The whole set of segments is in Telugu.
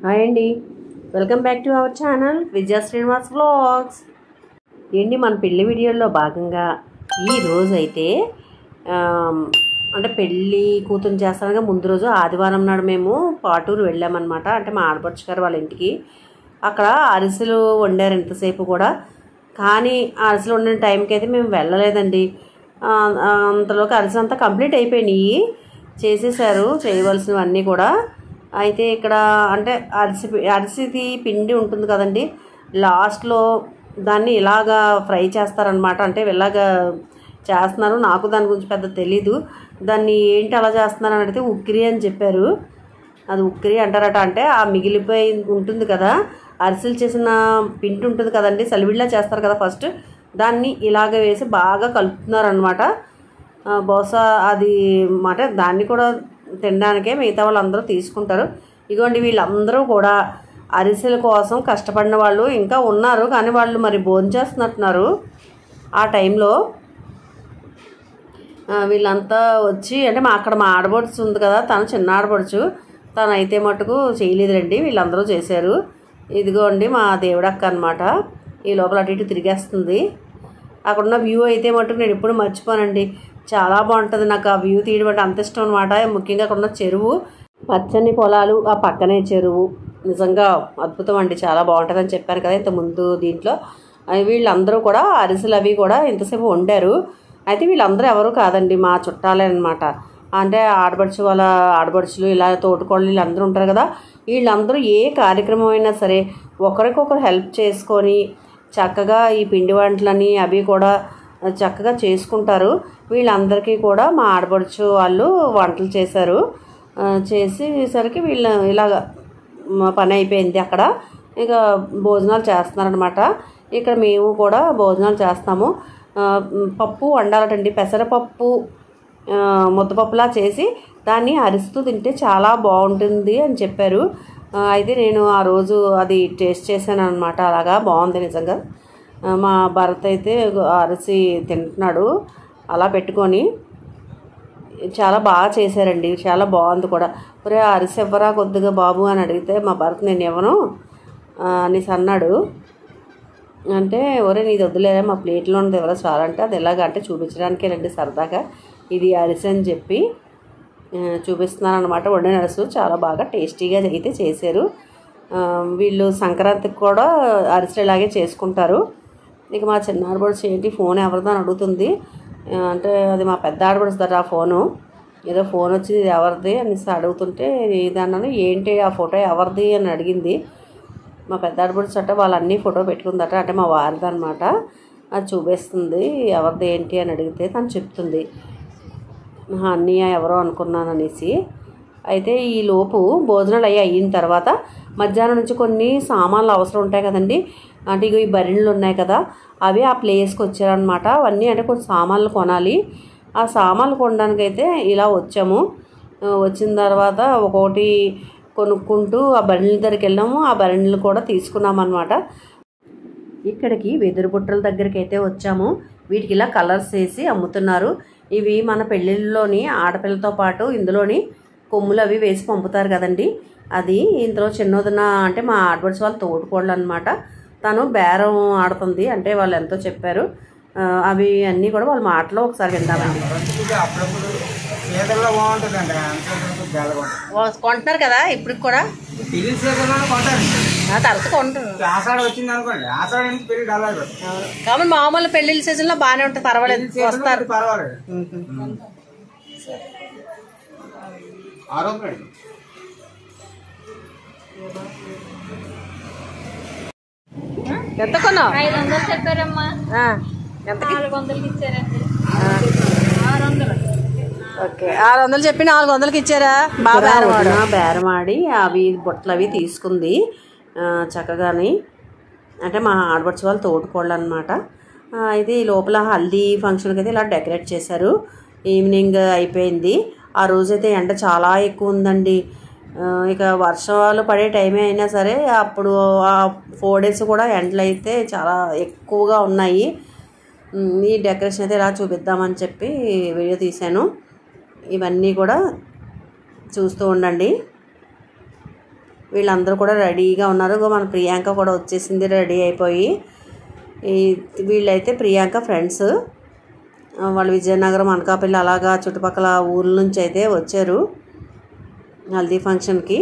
హాయ్ అండి, welcome back to our channel Vijaya Srinivas vlogs. ఏంటి మన పెళ్లి వీడియోలో భాగంగా ఈరోజు అయితే అంటే పెళ్ళి కూతురు చేస్తానుగా ముందు రోజు ఆదివారం నాడు మేము పాటూరు వెళ్ళామన్నమాట. అంటే మా ఆడపడుచు గారు వాళ్ళ ఇంటికి. అక్కడ అరిసెలు వండారు ఎంతసేపు కూడా, కానీ అరిసెలు వండిన టైంకి అయితే మేము వెళ్ళలేదండి. అంతలోకి అరిసెలు అంతా కంప్లీట్ అయిపోయినాయి, చేసేసారు చేయవలసినవన్నీ కూడా. అయితే ఇక్కడ అంటే అరిసిది పిండి ఉంటుంది కదండి, లాస్ట్లో దాన్ని ఇలాగా ఫ్రై చేస్తారనమాట. అంటే ఇలాగా చేస్తున్నారు, నాకు దాని గురించి పెద్ద తెలీదు. దాన్ని ఏంటి అలా చేస్తున్నారు అని అడిగితే ఉక్కిరి అని చెప్పారు. అది ఉక్కిరి అంటారట. అంటే ఆ మిగిలిపోయి ఉంటుంది కదా అరిసెలు చేసిన పిండి ఉంటుంది కదండి, సలివిడిలా చేస్తారు కదా, ఫస్ట్ దాన్ని ఇలాగ వేసి బాగా కలుపుతున్నారు అనమాట. బహుశా అది మాట దాన్ని కూడా తినడానికే మిగతా వాళ్ళందరూ తీసుకుంటారు. ఇదిగోండి వీళ్ళందరూ కూడా అరిసెల కోసం కష్టపడిన వాళ్ళు ఇంకా ఉన్నారు, కానీ వాళ్ళు మరి భోజనం చేస్తున్నట్టున్నారు. ఆ టైంలో వీళ్ళంతా వచ్చి అంటే అక్కడ మా ఆడపడుచు ఉంది కదా, తను చిన్న ఆడపడుచు, తను అయితే మటుకు చేయలేదురండి, వీళ్ళందరూ చేశారు. ఇదిగోండి మా దేవుడక్క అనమాట, ఈ లోపల అటు ఇటు తిరిగేస్తుంది. అక్కడున్న వ్యూ అయితే మటుకు నేను ఎప్పుడు మర్చిపోనండి, చాలా బాగుంటుంది. నాకు ఆ వ్యూ తీయడం అంటే అంత ఇష్టం అనమాట. ముఖ్యంగా అక్కడ ఉన్న చెరువు, పచ్చని పొలాలు, ఆ పక్కనే చెరువు, నిజంగా అద్భుతం అండి, చాలా బాగుంటుందని చెప్పాను కదా ఇంతకుముందు దీంట్లో. వీళ్ళందరూ కూడా అరిసెలు అవి కూడా ఇంతసేపు వండారు. అయితే వీళ్ళందరూ ఎవరు కాదండి, మా చుట్టాలే అనమాట. అంటే ఆడపడుచులు ఇలా తోటకోళ్ళు వీళ్ళందరూ ఉంటారు కదా, వీళ్ళందరూ ఏ కార్యక్రమం అయినా సరే ఒకరికొకరు హెల్ప్ చేసుకొని చక్కగా ఈ పిండి వంటలని అవి కూడా చక్కగా చేసుకుంటారు. వీళ్ళందరికీ కూడా మా ఆడపడుచు వాళ్ళు వంటలు చేశారు. చేసేసరికి వీళ్ళు ఇలాగ పని అయిపోయింది. అక్కడ ఇక భోజనాలు చేస్తున్నారనమాట. ఇక్కడ మేము కూడా భోజనాలు చేస్తాము. పప్పు వండాలటండి, పెసరపప్పు ముద్దపప్పులా చేసి దాన్ని అరిస్తూ తింటే చాలా బాగుంటుంది అని చెప్పారు. అయితే నేను ఆ రోజు అది టేస్ట్ చేశాను అనమాట. అలాగా బాగుంది నిజంగా. మా భరత్ అయితే అరిసి తింటున్నాడు అలా పెట్టుకొని. చాలా బాగా చేశారండి, చాలా బాగుంది కూడా. ఒరే అరిసి ఇవ్వరా కొద్దిగా బాబు అని అడిగితే మా భరత్ నేను ఇవ్వను అనేసి అన్నాడు. అంటే ఒరే నీది వద్దులేరా, మా ప్లేట్లో ఉన్నది ఎవరో చాలా అంటే అది ఎలాగంటే చూపించడానికే రండి సరదాగా ఇది అరిసి అని చెప్పి చూపిస్తున్నాను అనమాట. వండిన అరిసెలు చాలా బాగా టేస్టీగా అయితే చేశారు. వీళ్ళు సంక్రాంతికి కూడా అరిసెలు ఇలాగే చేసుకుంటారు. ఇక మా చిన్న ఆడపడుచు ఏంటి ఫోన్ ఎవరిదో అని అడుగుతుంది. అంటే అది మా పెద్ద ఆడపడుచుదట ఆ ఫోను, ఏదో ఫోన్ వచ్చింది ఇది ఎవరిది అనేసి అడుగుతుంటే ఇదన్నాను. ఏంటి ఆ ఫోటో ఎవరిది అని అడిగింది. మా పెద్ద ఆడపడుచు అట్ట వాళ్ళన్నీ ఫోటో పెట్టుకుందట, అంటే మా వారిది అనమాట. అది చూపిస్తుంది ఎవరిది ఏంటి అని అడిగితే తను చెప్తుంది అన్నయ్య ఎవరో అనుకున్నాను అనేసి. అయితే ఈ లోపు భోజనాలు అయిన తర్వాత మధ్యాహ్నం నుంచి కొన్ని సామాన్లు అవసరం ఉంటాయి కదండి, అంటే ఇక ఈ బరిణులు ఉన్నాయి కదా అవి ఆ ప్లేస్కి వచ్చారనమాట. అవన్నీ అంటే కొన్ని సామాన్లు కొనాలి. ఆ సామాన్లు కొనడానికైతే ఇలా వచ్చాము. వచ్చిన తర్వాత ఒక్కొక్కటి కొనుక్కుంటూ ఆ బరిణుల దగ్గరికి వెళ్ళాము. ఆ బరిణులు కూడా తీసుకున్నామన్నమాట. ఇక్కడికి వెదురు బుట్టల దగ్గరికి అయితే వచ్చాము. వీటికి ఇలా కలర్స్ వేసి అమ్ముతున్నారు. ఇవి మన పెళ్ళిళ్ళలోని ఆడపిల్లతో పాటు ఇందులోని కొమ్ములు అవి వేసి పంపుతారు కదండి, అది. ఇందులో చిన్నదిన అంటే మా ఆడపడుచు వాళ్ళు తోడుకోళ్ళు అనమాట. తను బేరం ఆడుతుంది, అంటే వాళ్ళు ఎంతో చెప్పారు. అవి అన్నీ కూడా వాళ్ళ మాటలో ఒకసారి విందామండి. కొంటున్నారు కదా ఇప్పుడు కూడా, తర్వాత కొంటారు కాబట్టి మామూలు పెళ్లిళ్ళ సీజన్ లో బాగానే ఉంటుంది, పర్వాలేదు, వస్తారు. ఎంత కొన్నా? 500 చెప్పారమ్మా, ఎంత? 400కి ఇచ్చారండి. ఓకే, 600 చెప్పి 400కి ఇచ్చారా? బాగా బేరమాడి అవి బుట్టలు అవి తీసుకుంది చక్కగాని. అంటే మా ఆడపడుచు వాళ్ళు తోడుకోళ్ళు అనమాట. అయితే ఈ లోపల హల్దీ ఫంక్షన్కి అయితే ఇలా డెకరేట్ చేశారు. ఈవినింగ్ అయిపోయింది. ఆ రోజైతే ఎండ చాలా ఎక్కువ ఉందండి. ఇక వర్షాలు పడే టైమే అయినా సరే అప్పుడు ఆ 4 days కూడా ఎండలు అయితే చాలా ఎక్కువగా ఉన్నాయి. ఈ డెకరేషన్ అయితే ఇలా చూపిద్దామని చెప్పి వీడియో తీశాను. ఇవన్నీ కూడా చూస్తూ ఉండండి. వీళ్ళందరూ కూడా రెడీగా ఉన్నారు. మన ప్రియాంక కూడా వచ్చేసింది రెడీ అయిపోయి. వీళ్ళైతే ప్రియాంక ఫ్రెండ్స్, వాళ్ళు విజయనగరం, అనకాపల్లి అలాగా చుట్టుపక్కల ఊర్ల నుంచి అయితే వచ్చారు హల్దీ ఫంక్షన్కి.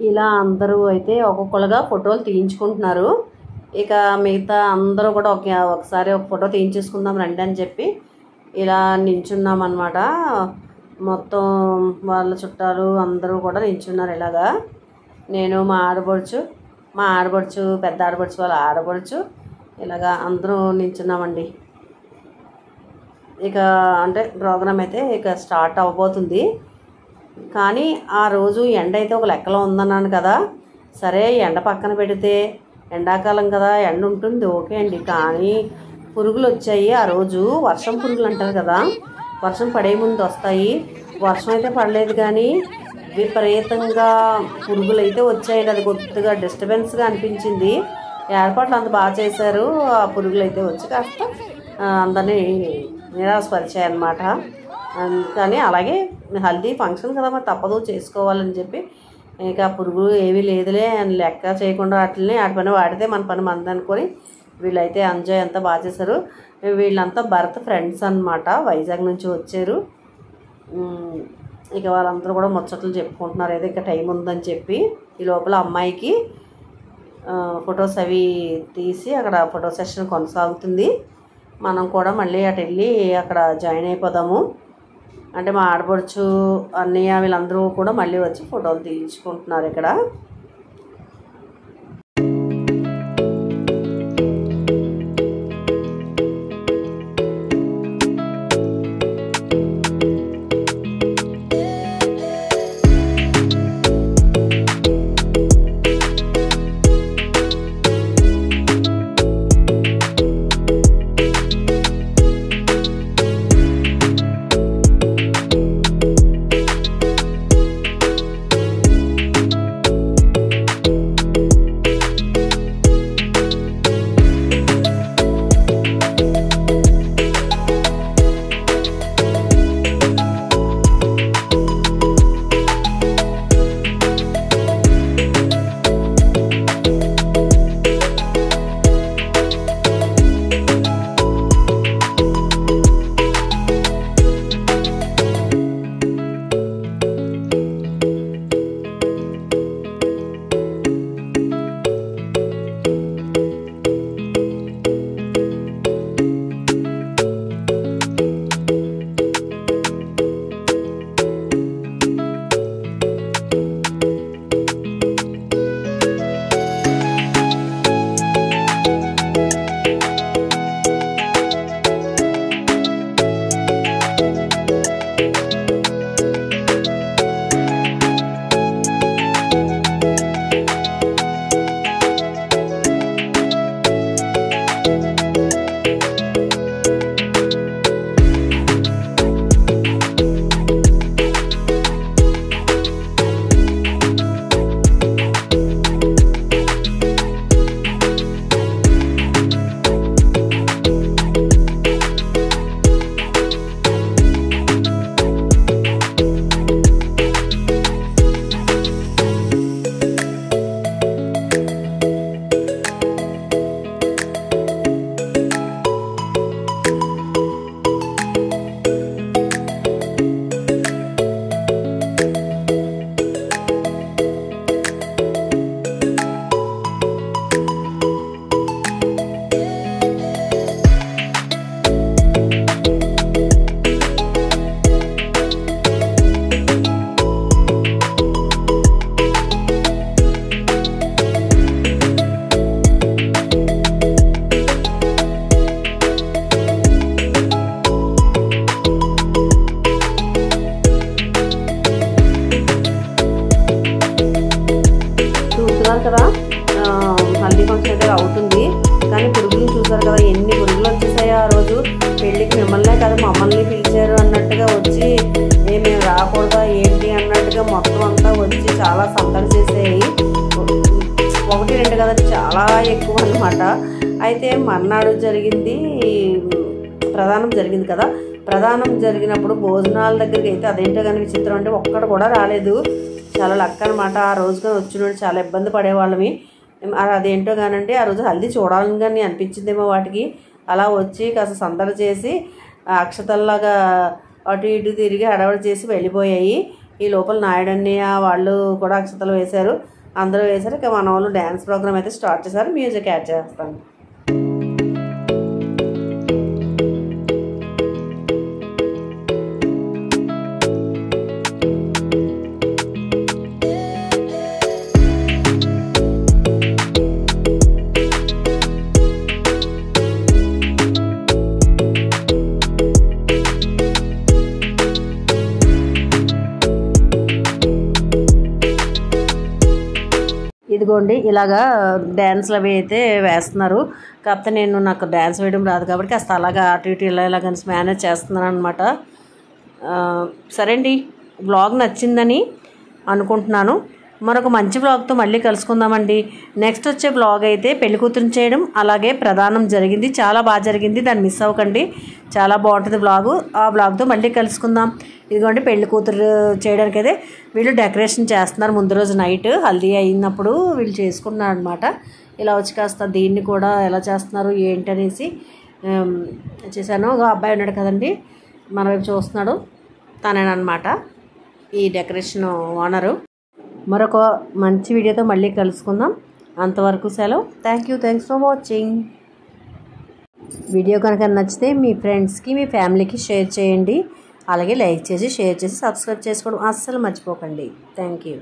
ఇలా అందరూ అయితే ఒక్కొక్కరుగా ఫోటోలు తీయించుకుంటున్నారు. ఇక మిగతా అందరూ కూడా ఒకసారి ఒక ఫోటో తీయించేసుకుందాం రండి అని చెప్పి ఇలా నించున్నాం అన్నమాట. మొత్తం వాళ్ళ చుట్టాలు అందరూ కూడా నించున్నారు. ఇలాగా నేను మా ఆడబడుచు పెద్ద ఆడబడుచు వాళ్ళ ఆడబడుచు ఇలాగా అందరూ నించున్నామండి. ఇక అంటే ప్రోగ్రామ్ అయితే ఇక స్టార్ట్ అవ్వబోతుంది. కానీ ఆ రోజు ఎండ అయితే ఒక లెక్కలో ఉందన్నాను కదా, సరే ఎండ పక్కన పెడితే ఎండాకాలం కదా ఎండ ఉంటుంది ఓకే అండి. కానీ పురుగులు వచ్చాయి ఆ రోజు. వర్షం పురుగులు అంటారు కదా, వర్షం పడే ముందు వస్తాయి. వర్షం అయితే పడలేదు కానీ విపరీతంగా పురుగులు అయితే వచ్చాయండి. అది కొద్దిగా డిస్టర్బెన్స్గా అనిపించింది. ఏర్పాట్లు అంత బాగా చేశారు. ఆ పురుగులు అయితే వచ్చి కాస్త అందరినీ నిరాశపరిచాయి అన్నమాట. కానీ అలాగే హల్దీ ఫంక్షన్ కదా మరి తప్పదు చేసుకోవాలని చెప్పి ఇక పురుగులు ఏమీ లేదులే లెక్క చేయకుండా వాటిని పని వాడితే మన పని మంది అనుకొని వీళ్ళైతే ఎంజాయ్ అంతా బాగా చేశారు. వీళ్ళంతా భరత్ ఫ్రెండ్స్ అన్నమాట, వైజాగ్ నుంచి వచ్చారు. ఇక వాళ్ళందరూ కూడా ముచ్చట్లు చెప్పుకుంటున్నారు ఏదో ఇక టైం ఉందని చెప్పి. ఈ లోపల అమ్మాయికి ఫొటోస్ అవి తీసి అక్కడ ఫోటో సెషన్ కొనసాగుతుంది. మనం కూడా మళ్ళీ అటు వెళ్ళి అక్కడ జాయిన్ అయిపోదాము అంటే మా ఆడపడుచు అన్నయ్య వీళ్ళందరూ కూడా మళ్ళీ వచ్చి ఫోటోలు తీయించుకుంటున్నారు ఇక్కడ. కదా హల్దీ ఫంక్షన్ అయితే అవుతుంది. కానీ పురుగులు చూసారు కదా, ఎన్ని పురుగులు వచ్చేసాయో ఆ రోజు. పెళ్ళికి మిమ్మల్నే కదా మమ్మల్ని పిలిచారు అన్నట్టుగా వచ్చి మేము రాకూడదా ఏంటి అన్నట్టుగా మొత్తం అంతా వచ్చి చాలా సందడి చేసేవి. 1-2 కదా, చాలా ఎక్కువ అన్నమాట. అయితే మర్నాడు జరిగింది ప్రధానం జరిగింది కదా. ప్రధానం జరిగినప్పుడు భోజనాల దగ్గరికి అయితే అదేంటో కానీ విచిత్రం అంటే ఒక్కడు కూడా రాలేదు. చాలా లక్ అనమాట. ఆ రోజు కానీ వచ్చిన చాలా ఇబ్బంది పడేవాళ్ళమి. అదేంటో కానండి ఆ రోజు హల్దీ చూడాలని కానీ అనిపించిందేమో వాటికి. అలా వచ్చి కాస్త సందడి చేసి అక్షతల్లాగా అటు ఇటు తిరిగి హడావిడి చేసి వెళ్ళిపోయాయి. ఈ లోపల నాయుడన్నయ్య వాళ్ళు కూడా అక్షతలు వేశారు, అందరూ వేశారు. ఇక మన వాళ్ళు డ్యాన్స్ ప్రోగ్రామ్ అయితే స్టార్ట్ చేశారు. మ్యూజిక్ యాడ్ చేస్తాను. ఇదిగోండి ఇలాగా డ్యాన్స్లు అవి అయితే వేస్తున్నారు. కాకపోతే నాకు డ్యాన్స్ వేయడం రాదు కాబట్టి కాస్త అలాగా అటు ఇటు ఇలా కానీ మేనేజ్ చేస్తున్నాను అనమాట. సరే అండి, బ్లాగ్ నచ్చిందని అనుకుంటున్నాను. మరొక మంచి బ్లాగ్తో మళ్ళీ కలుసుకుందామండి. నెక్స్ట్ వచ్చే బ్లాగ్ అయితే పెళ్లి కూతురు చేయడం, అలాగే ప్రధానం జరిగింది, చాలా బాగా జరిగింది, దాన్ని మిస్ అవ్వకండి, చాలా బాగుంటుంది బ్లాగు. ఆ బ్లాగ్తో మళ్ళీ కలుసుకుందాం. ఇదిగోండి పెళ్లి కూతురు చేయడానికి అయితే వీళ్ళు డెకరేషన్ చేస్తున్నారు. ముందు రోజు నైట్ హల్దీ అయినప్పుడు వీళ్ళు చేసుకున్నారు అనమాట. ఇలా వచ్చి కాస్త దీన్ని కూడా ఎలా చేస్తున్నారు ఏంటనేసి చేశాను. ఒక అబ్బాయి ఉన్నాడు కదండి మన వైపు చూస్తున్నాడు, తనేనమాట ఈ డెకరేషన్ ఓనరు. మరొక మంచి వీడియోతో మళ్ళీ కలుసుకుందాం. అంతవరకు సెలవు. Thanks for watching. వీడియో కనుక నచ్చితే మీ ఫ్రెండ్స్కి మీ ఫ్యామిలీకి షేర్ చేయండి. అలాగే లైక్ చేసి షేర్ చేసి సబ్స్క్రైబ్ చేసుకోవడం అస్సలు మర్చిపోకండి. Thank you.